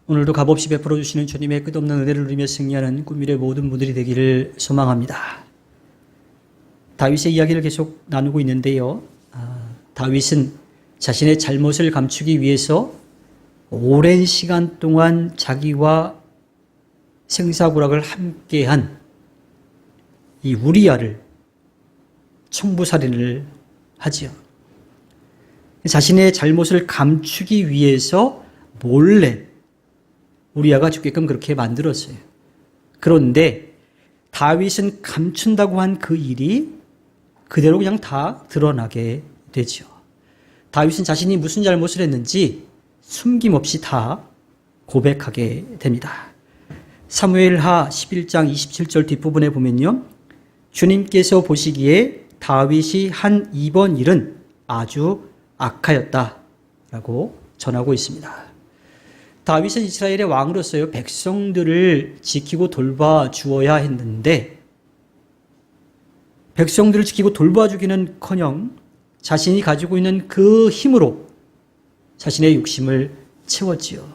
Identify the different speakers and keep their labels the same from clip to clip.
Speaker 1: 오늘도 값없이 베풀어 주시는 주님의 끝없는 은혜를 누리며 승리하는 꿈미래 모든 분들이 되기를 소망합니다. 다윗의 이야기를 계속 나누고 있는데요. 다윗은 자신의 잘못을 감추기 위해서 오랜 시간 동안 자기와 생사구락을 함께한 이 우리아를 청부살인을 하지요. 자신의 잘못을 감추기 위해서 몰래 우리아가 죽게끔 그렇게 만들었어요. 그런데 다윗은 감춘다고 한 그 일이 그대로 그냥 다 드러나게 되죠. 다윗은 자신이 무슨 잘못을 했는지 숨김없이 다 고백하게 됩니다. 사무엘하 11장 27절 뒷부분에 보면요. 주님께서 보시기에 다윗이 한 이번 일은 아주 악하였다라고 전하고 있습니다. 다윗은 이스라엘의 왕으로서요, 백성들을 지키고 돌봐주어야 했는데 백성들을 지키고 돌봐주기는커녕 자신이 가지고 있는 그 힘으로 자신의 욕심을 채웠지요.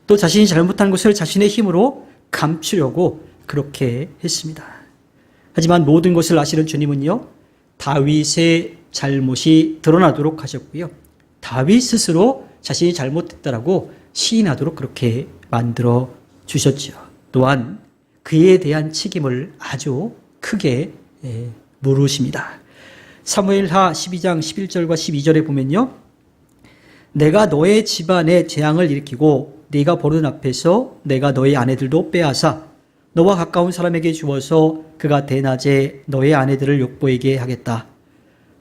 Speaker 1: 또 자신이 잘못한 것을 자신의 힘으로 감추려고 그렇게 했습니다. 하지만 모든 것을 아시는 주님은요, 다윗의 잘못이 드러나도록 하셨고요. 다윗 스스로 자신이 잘못했다라고 시인하도록 그렇게 만들어 주셨죠. 또한 그에 대한 책임을 아주 크게 물으십니다. 사무엘하 12장 11절과 12절에 보면요. 내가 너의 집안에 재앙을 일으키고 네가 보는 앞에서 내가 너의 아내들도 빼앗아 너와 가까운 사람에게 주어서 그가 대낮에 너의 아내들을 욕보이게 하겠다.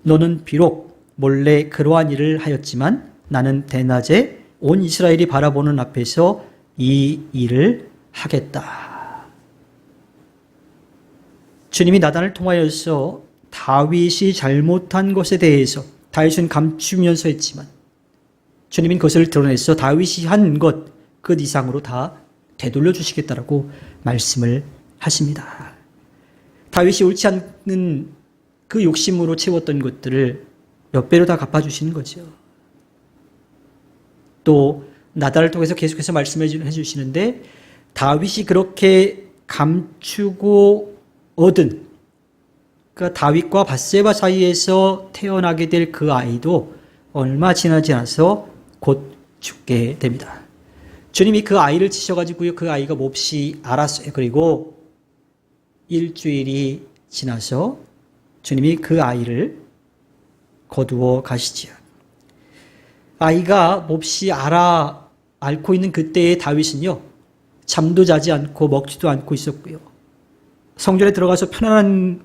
Speaker 1: 너는 비록 몰래 그러한 일을 하였지만 나는 대낮에 온 이스라엘이 바라보는 앞에서 이 일을 하겠다. 주님이 나단을 통하여서 다윗이 잘못한 것에 대해서 다윗은 감추면서 했지만 주님은 그것을 드러내서 다윗이 한 것 그 이상으로 다 되돌려 주시겠다라고 말씀을 하십니다. 다윗이 옳지 않는 그 욕심으로 채웠던 것들을 몇 배로 다 갚아주시는 거죠. 또 나단을 통해서 계속해서 말씀해 주시는데 다윗이 그렇게 감추고 얻은 그러니까 다윗과 밧세바 사이에서 태어나게 될 그 아이도 얼마 지나지 않아서 곧 죽게 됩니다. 주님이 그 아이를 치셔가지고요, 그 아이가 몹시 앓았어요. 그리고 일주일이 지나서 주님이 그 아이를 거두어 가시지요. 아이가 몹시 앓고 있는 그때의 다윗은요, 잠도 자지 않고 먹지도 않고 있었고요. 성전에 들어가서 편안한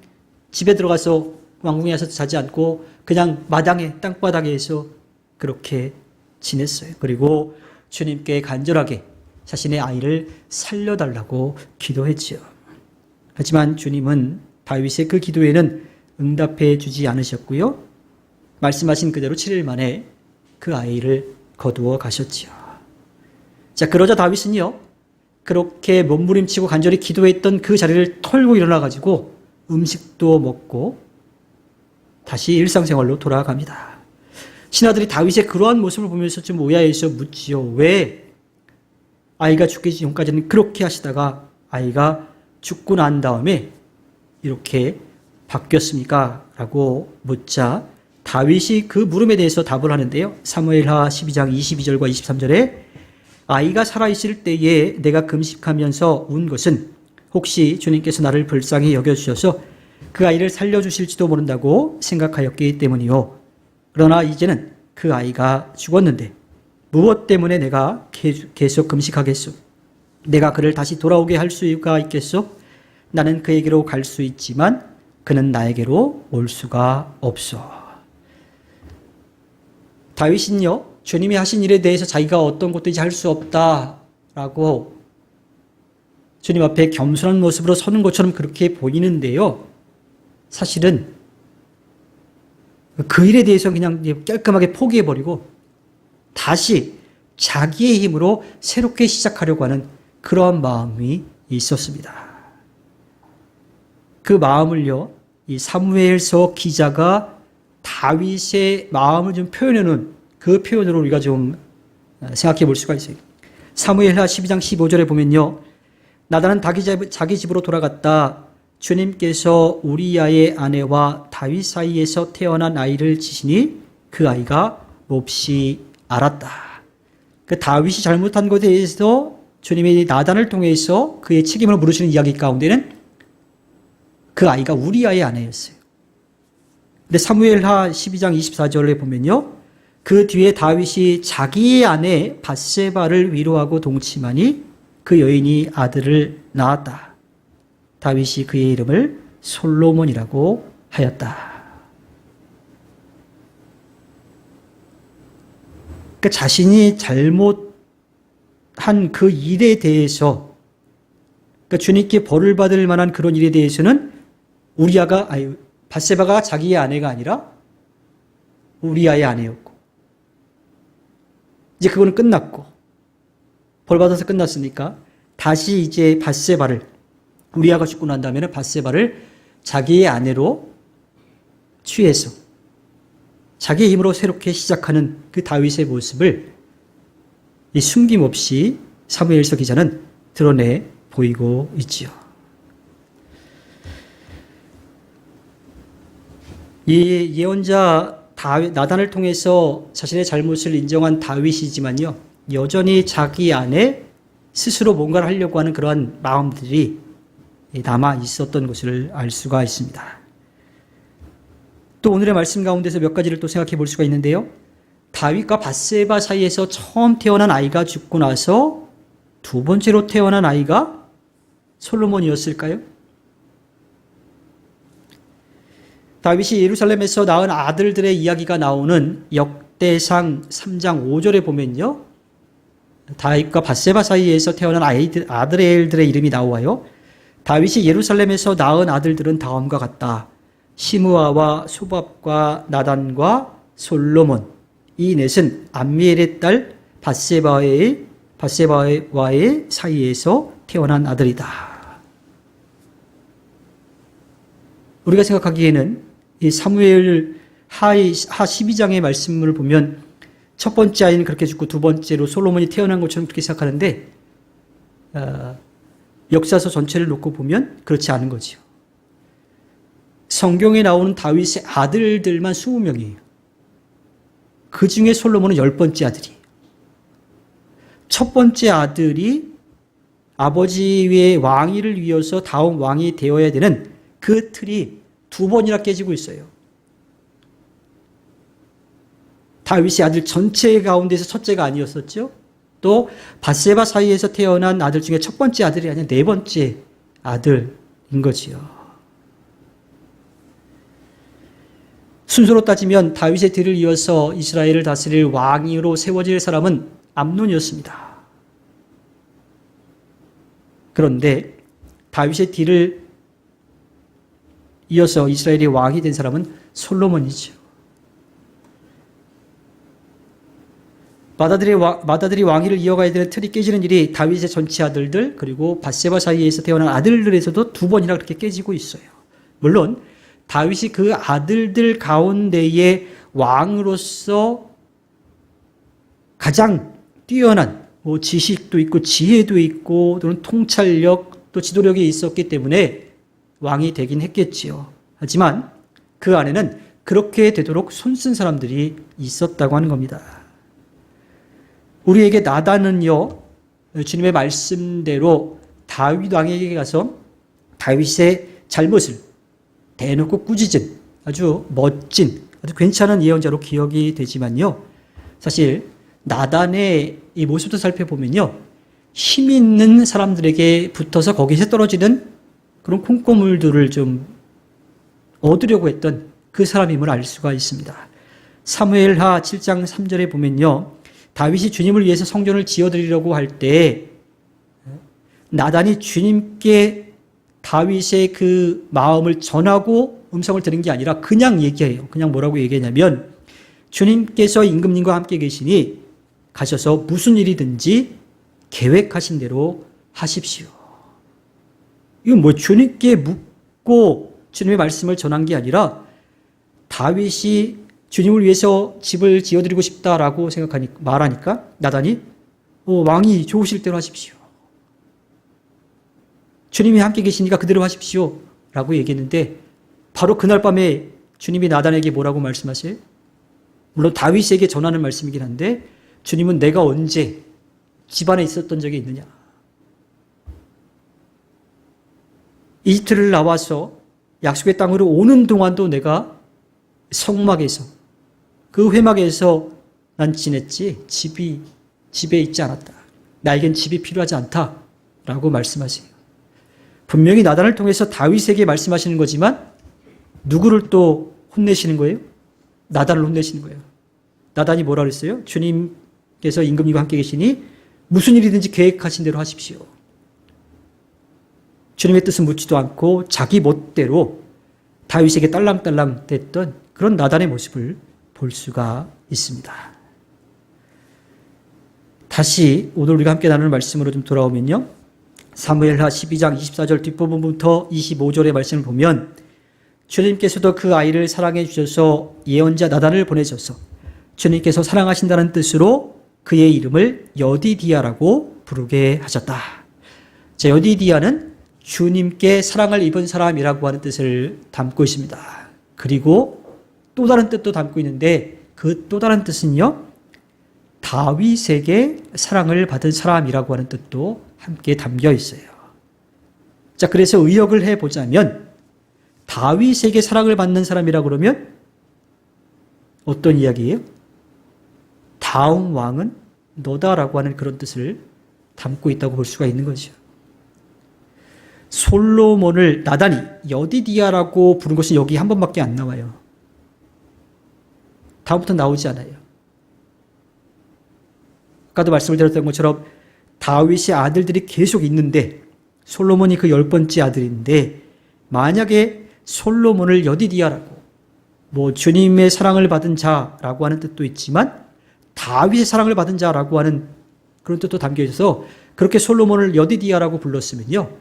Speaker 1: 집에 들어가서 왕궁에 가서 자지 않고 그냥 마당에 땅바닥에서 그렇게 지냈어요. 그리고 주님께 간절하게 자신의 아이를 살려달라고 기도했지요. 하지만 주님은 다윗의 그 기도에는 응답해 주지 않으셨고요. 말씀하신 그대로 7일 만에 그 아이를 거두어 가셨지요. 자, 그러자 다윗은요, 그렇게 몸부림치고 간절히 기도했던 그 자리를 털고 일어나가지고 음식도 먹고 다시 일상생활로 돌아갑니다. 신하들이 다윗의 그러한 모습을 보면서 좀 오야해서 묻지요. 왜 아이가 죽기 전까지는 그렇게 하시다가 아이가 죽고 난 다음에 이렇게 바뀌었습니까? 라고 묻자 다윗이 그 물음에 대해서 답을 하는데요. 사무엘하 12장 22절과 23절에 아이가 살아있을 때에 내가 금식하면서 운 것은 혹시 주님께서 나를 불쌍히 여겨주셔서 그 아이를 살려주실지도 모른다고 생각하였기 때문이요. 그러나 이제는 그 아이가 죽었는데 무엇 때문에 내가 계속 금식하겠소? 내가 그를 다시 돌아오게 할 수가 있겠소? 나는 그에게로 갈 수 있지만 그는 나에게로 올 수가 없소. 다윗은요, 주님이 하신 일에 대해서 자기가 어떤 것도 이제 할 수 없다라고 주님 앞에 겸손한 모습으로 서는 것처럼 그렇게 보이는데요. 사실은 그 일에 대해서 그냥 깔끔하게 포기해버리고 다시 자기의 힘으로 새롭게 시작하려고 하는 그러한 마음이 있었습니다. 그 마음을요, 이 사무엘서 기자가 다윗의 마음을 좀 표현해 놓은 그 표현으로 우리가 좀 생각해 볼 수가 있어요. 사무엘하 12장 15절에 보면요. 나단은 자기 집으로 돌아갔다. 주님께서 우리야의 아내와 다윗 사이에서 태어난 아이를 지시니 그 아이가 몹시 알았다. 그 다윗이 잘못한 것에 대해서 주님이 나단을 통해서 그의 책임을 물으시는 이야기 가운데는 그 아이가 우리야의 아내였어요. 근데 사무엘하 12장 24절에 보면요. 그 뒤에 다윗이 자기의 아내 밧세바를 위로하고 동침하니 그 여인이 아들을 낳았다. 다윗이 그의 이름을 솔로몬이라고 하였다. 그러니까 자신이 잘못한 그 일에 대해서, 그러니까 주님께 벌을 받을 만한 그런 일에 대해서는 밧세바가 자기의 아내가 아니라 우리아의 아내였고, 이제 그거는 끝났고, 벌 받아서 끝났으니까 다시 이제 밧세바를, 우리아가 죽고 난 다음에는 밧세바를 자기의 아내로 취해서 자기의 힘으로 새롭게 시작하는 그 다윗의 모습을 이 숨김없이 사무엘서 기자는 드러내 보이고 있지요. 이 예언자 나단을 통해서 자신의 잘못을 인정한 다윗이지만요, 여전히 자기 안에 스스로 뭔가를 하려고 하는 그러한 마음들이 남아 있었던 것을 알 수가 있습니다. 또 오늘의 말씀 가운데서 몇 가지를 또 생각해 볼 수가 있는데요. 다윗과 밧세바 사이에서 처음 태어난 아이가 죽고 나서 두 번째로 태어난 아이가 솔로몬이었을까요? 다윗이 예루살렘에서 낳은 아들들의 이야기가 나오는 역대상 3장 5절에 보면요. 다윗과 밧세바 사이에서 태어난 아들들의 이름이 나와요. 다윗이 예루살렘에서 낳은 아들들은 다음과 같다. 시므아와 소밥과 나단과 솔로몬. 이 넷은 암미엘의 딸 밧세바와의 사이에서 태어난 아들이다. 우리가 생각하기에는 이 사무엘 하 12장의 말씀을 보면 첫 번째 아이는 그렇게 죽고 두 번째로 솔로몬이 태어난 것처럼 그렇게 생각하는데 역사서 전체를 놓고 보면 그렇지 않은 거지요. 성경에 나오는 다윗의 아들들만 20명이에요. 그 중에 솔로몬은 10번째 아들이에요. 첫 번째 아들이 아버지의 왕위를 위해서 다음 왕이 되어야 되는 그 틀이 두 번이나 깨지고 있어요. 다윗의 아들 전체 가운데서 첫째가 아니었었죠. 또 밧세바 사이에서 태어난 아들 중에 첫 번째 아들이 아니라 네 번째 아들인 거지요. 순서로 따지면 다윗의 뒤를 이어서 이스라엘을 다스릴 왕으로 세워질 사람은 암논이었습니다. 그런데 다윗의 뒤를 이어서 이스라엘의 왕이 된 사람은 솔로몬이죠. 맏아들이 왕위를 이어가야 되는 틀이 깨지는 일이 다윗의 전체 아들들 그리고 밧세바 사이에서 태어난 아들들에서도 두 번이나 그렇게 깨지고 있어요. 물론 다윗이 그 아들들 가운데의 왕으로서 가장 뛰어난 지식도 있고 지혜도 있고 또는 통찰력 또 지도력이 있었기 때문에 왕이 되긴 했겠지요. 하지만 그 안에는 그렇게 되도록 손쓴 사람들이 있었다고 하는 겁니다. 우리에게 나단은요, 주님의 말씀대로 다윗 왕에게 가서 다윗의 잘못을 대놓고 꾸짖은 아주 멋진, 아주 괜찮은 예언자로 기억이 되지만요. 사실 나단의 이 모습도 살펴보면요. 힘 있는 사람들에게 붙어서 거기서 떨어지는 그런 콩고물들을 좀 얻으려고 했던 그 사람임을 알 수가 있습니다. 사무엘하 7장 3절에 보면요. 다윗이 주님을 위해서 성전을 지어드리려고 할 때 나단이 주님께 다윗의 그 마음을 전하고 음성을 들은 게 아니라 그냥 얘기해요. 그냥 뭐라고 얘기하냐면 주님께서 임금님과 함께 계시니 가셔서 무슨 일이든지 계획하신 대로 하십시오. 이건 뭐 주님께 묻고 주님의 말씀을 전한 게 아니라 다윗이 주님을 위해서 집을 지어드리고 싶다라고 말하니까 나단이 왕이 좋으실 대로 하십시오. 주님이 함께 계시니까 그대로 하십시오. 라고 얘기했는데 바로 그날 밤에 주님이 나단에게 뭐라고 말씀하세요? 물론 다윗에게 전하는 말씀이긴 한데 주님은 내가 언제 집안에 있었던 적이 있느냐. 이집트를 나와서 약속의 땅으로 오는 동안도 내가 성막에서 그 회막에서 난 지냈지 집에 있지 않았다. 나에겐 집이 필요하지 않다라고 말씀하세요. 분명히 나단을 통해서 다윗에게 말씀하시는 거지만 누구를 또 혼내시는 거예요? 나단을 혼내시는 거예요. 나단이 뭐라 그랬어요? 주님께서 임금님과 함께 계시니 무슨 일이든지 계획하신 대로 하십시오. 주님의 뜻은 묻지도 않고 자기 멋대로 다윗에게 딸랑딸랑 됐던 그런 나단의 모습을 볼 수가 있습니다. 다시 오늘 우리가 함께 나누는 말씀으로 좀 돌아오면요. 사무엘하 12장 24절 뒷부분부터 25절의 말씀을 보면 주님께서도 그 아이를 사랑해 주셔서 예언자 나단을 보내셔서 주님께서 사랑하신다는 뜻으로 그의 이름을 여디디아라고 부르게 하셨다. 자, 여디디아는 주님께 사랑을 입은 사람이라고 하는 뜻을 담고 있습니다. 그리고 또 다른 뜻도 담고 있는데 그 또 다른 뜻은요. 다윗에게 사랑을 받은 사람이라고 하는 뜻도 함께 담겨 있어요. 자, 그래서 의역을 해보자면 다윗에게 사랑을 받는 사람이라고 그러면 어떤 이야기예요? 다음 왕은 너다라고 하는 그런 뜻을 담고 있다고 볼 수가 있는 거죠. 솔로몬을 나단이 여디디아라고 부른 것은 여기 한 번밖에 안 나와요. 다음부터 나오지 않아요. 아까도 말씀을 드렸던 것처럼 다윗의 아들들이 계속 있는데 솔로몬이 그 10번째 아들인데 만약에 솔로몬을 여디디아라고 주님의 사랑을 받은 자라고 하는 뜻도 있지만 다윗의 사랑을 받은 자라고 하는 그런 뜻도 담겨 있어서 그렇게 솔로몬을 여디디아라고 불렀으면요.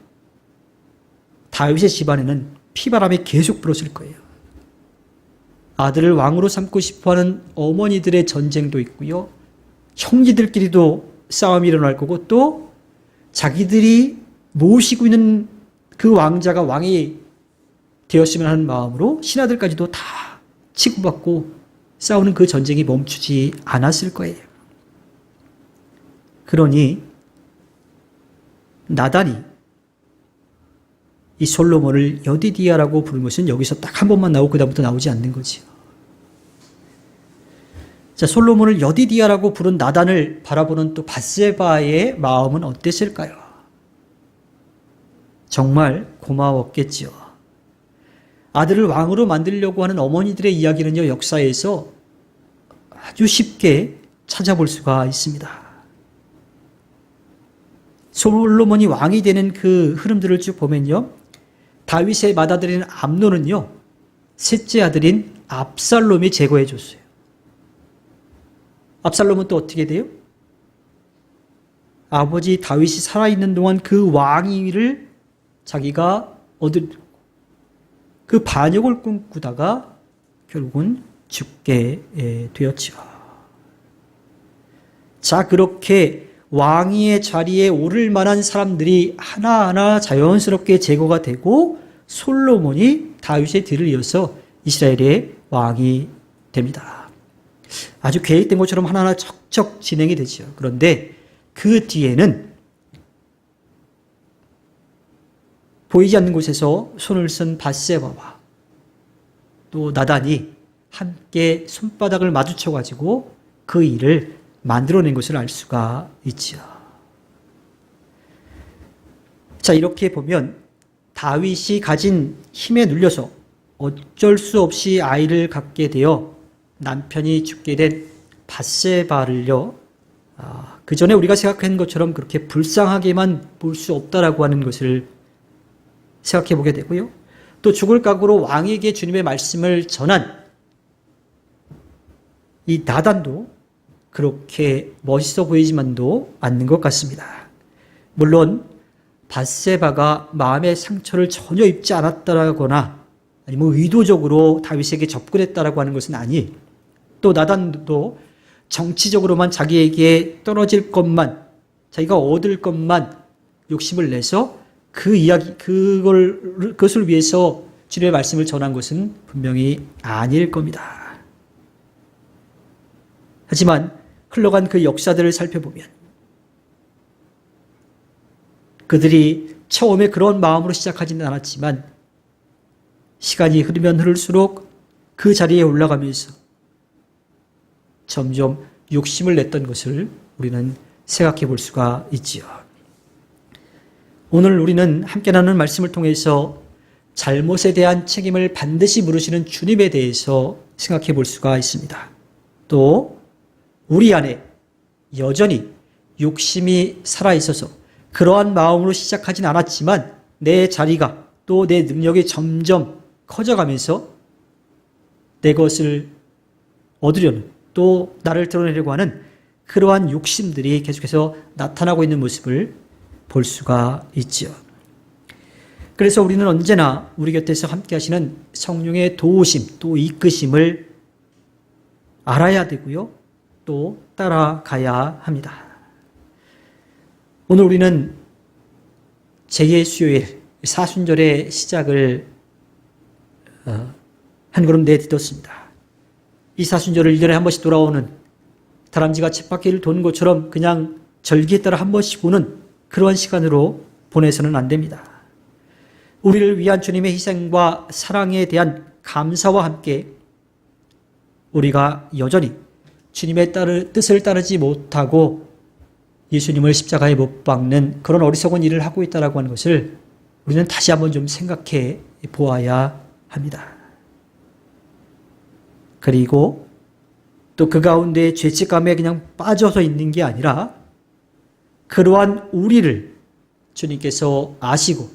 Speaker 1: 다윗의 집안에는 피바람이 계속 불었을 거예요. 아들을 왕으로 삼고 싶어하는 어머니들의 전쟁도 있고요. 형제들끼리도 싸움이 일어날 거고 또 자기들이 모시고 있는 그 왕자가 왕이 되었으면 하는 마음으로 신하들까지도 다 치고받고 싸우는 그 전쟁이 멈추지 않았을 거예요. 그러니 나단이 이 솔로몬을 여디디아라고 부른 것은 여기서 딱 한 번만 나오고 그다음부터 나오지 않는 거지요. 자, 솔로몬을 여디디아라고 부른 나단을 바라보는 또 밧세바의 마음은 어땠을까요? 정말 고마웠겠지요. 아들을 왕으로 만들려고 하는 어머니들의 이야기는요, 역사에서 아주 쉽게 찾아볼 수가 있습니다. 솔로몬이 왕이 되는 그 흐름들을 쭉 보면요, 다윗의 맏아들인 암논은요, 셋째 아들인 압살롬이 제거해 줬어요. 압살롬은 또 어떻게 돼요? 아버지 다윗이 살아있는 동안 그 왕위를 자기가 그 반역을 꿈꾸다가 결국은 죽게 되었죠. 자, 그렇게 왕위의 자리에 오를 만한 사람들이 하나하나 자연스럽게 제거가 되고 솔로몬이 다윗의 뒤를 이어서 이스라엘의 왕이 됩니다. 아주 계획된 것처럼 하나하나 척척 진행이 되죠. 그런데 그 뒤에는 보이지 않는 곳에서 손을 쓴 밧세바와 또 나단이 함께 손바닥을 마주쳐가지고 그 일을 만들어낸 것을 알 수가 있죠. 자, 이렇게 보면 다윗이 가진 힘에 눌려서 어쩔 수 없이 아이를 갖게 되어 남편이 죽게 된 밧세바를요, 그 전에 우리가 생각한 것처럼 그렇게 불쌍하게만 볼 수 없다라고 하는 것을 생각해 보게 되고요. 또 죽을 각오로 왕에게 주님의 말씀을 전한 이 나단도 그렇게 멋있어 보이지만도 않는 것 같습니다. 물론 밧세바가 마음의 상처를 전혀 입지 않았다거나 아니면 의도적으로 다윗에게 접근했다라고 하는 것은 아니, 또 나단도 정치적으로만 자기에게 떨어질 것만 자기가 얻을 것만 욕심을 내서 그것을 위해서 주님의 말씀을 전한 것은 분명히 아닐 겁니다. 하지만 흘러간 그 역사들을 살펴보면 그들이 처음에 그런 마음으로 시작하지는 않았지만 시간이 흐르면 흐를수록 그 자리에 올라가면서 점점 욕심을 냈던 것을 우리는 생각해 볼 수가 있지요. 오늘 우리는 함께 나누는 말씀을 통해서 잘못에 대한 책임을 반드시 물으시는 주님에 대해서 생각해 볼 수가 있습니다. 또 우리 안에 여전히 욕심이 살아있어서 그러한 마음으로 시작하진 않았지만 내 자리가 또 내 능력이 점점 커져가면서 내 것을 얻으려는 또 나를 드러내려고 하는 그러한 욕심들이 계속해서 나타나고 있는 모습을 볼 수가 있지요. 그래서 우리는 언제나 우리 곁에서 함께 하시는 성령의 도우심 또 이끄심을 알아야 되고요. 또 따라가야 합니다. 오늘 우리는 제2의 수요일 사순절의 시작을 한 걸음 내딛었습니다. 이 사순절을 1년에 한 번씩 돌아오는 다람쥐가 쳇바퀴를 도는 것처럼 그냥 절기에 따라 한 번씩 오는 그러한 시간으로 보내서는 안 됩니다. 우리를 위한 주님의 희생과 사랑에 대한 감사와 함께 우리가 여전히 주님의 뜻을 따르지 못하고 예수님을 십자가에 못 박는 그런 어리석은 일을 하고 있다고 하는 것을 우리는 다시 한번 좀 생각해 보아야 합니다. 그리고 또 그 가운데 죄책감에 그냥 빠져서 있는 게 아니라 그러한 우리를 주님께서 아시고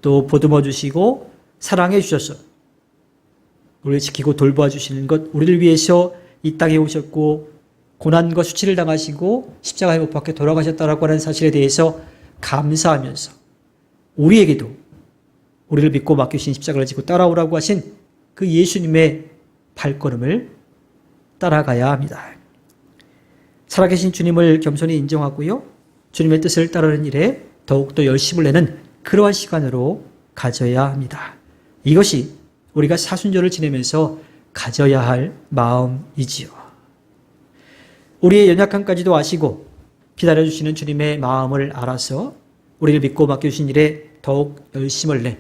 Speaker 1: 또 보듬어 주시고 사랑해 주셔서 우리를 지키고 돌보아 주시는 것, 우리를 위해서 이 땅에 오셨고 고난과 수치를 당하시고 십자가에 못 박혀 돌아가셨다라고 하는 사실에 대해서 감사하면서 우리에게도 우리를 믿고 맡기신 십자가를 지고 따라오라고 하신 그 예수님의 발걸음을 따라가야 합니다. 살아계신 주님을 겸손히 인정하고요. 주님의 뜻을 따르는 일에 더욱더 열심을 내는 그러한 시간으로 가져야 합니다. 이것이 우리가 사순절을 지내면서 가져야 할 마음이지요. 우리의 연약함까지도 아시고 기다려주시는 주님의 마음을 알아서 우리를 믿고 맡겨주신 일에 더욱 열심을 내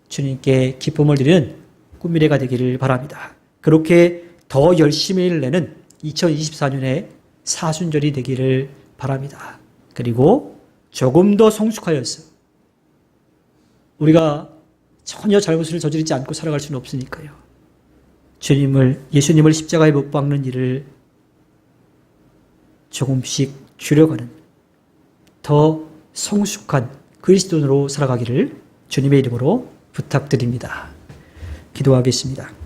Speaker 1: 주님께 기쁨을 드리는 꿈미래가 되기를 바랍니다. 그렇게 더 열심히 내는 2024년의 사순절이 되기를 바랍니다. 그리고 조금 더 성숙하여서 우리가 전혀 잘못을 저지르지 않고 살아갈 수는 없으니까요. 예수님을 십자가에 못 박는 일을 조금씩 줄여가는 더 성숙한 그리스도인으로 살아가기를 주님의 이름으로 부탁드립니다. 기도하겠습니다.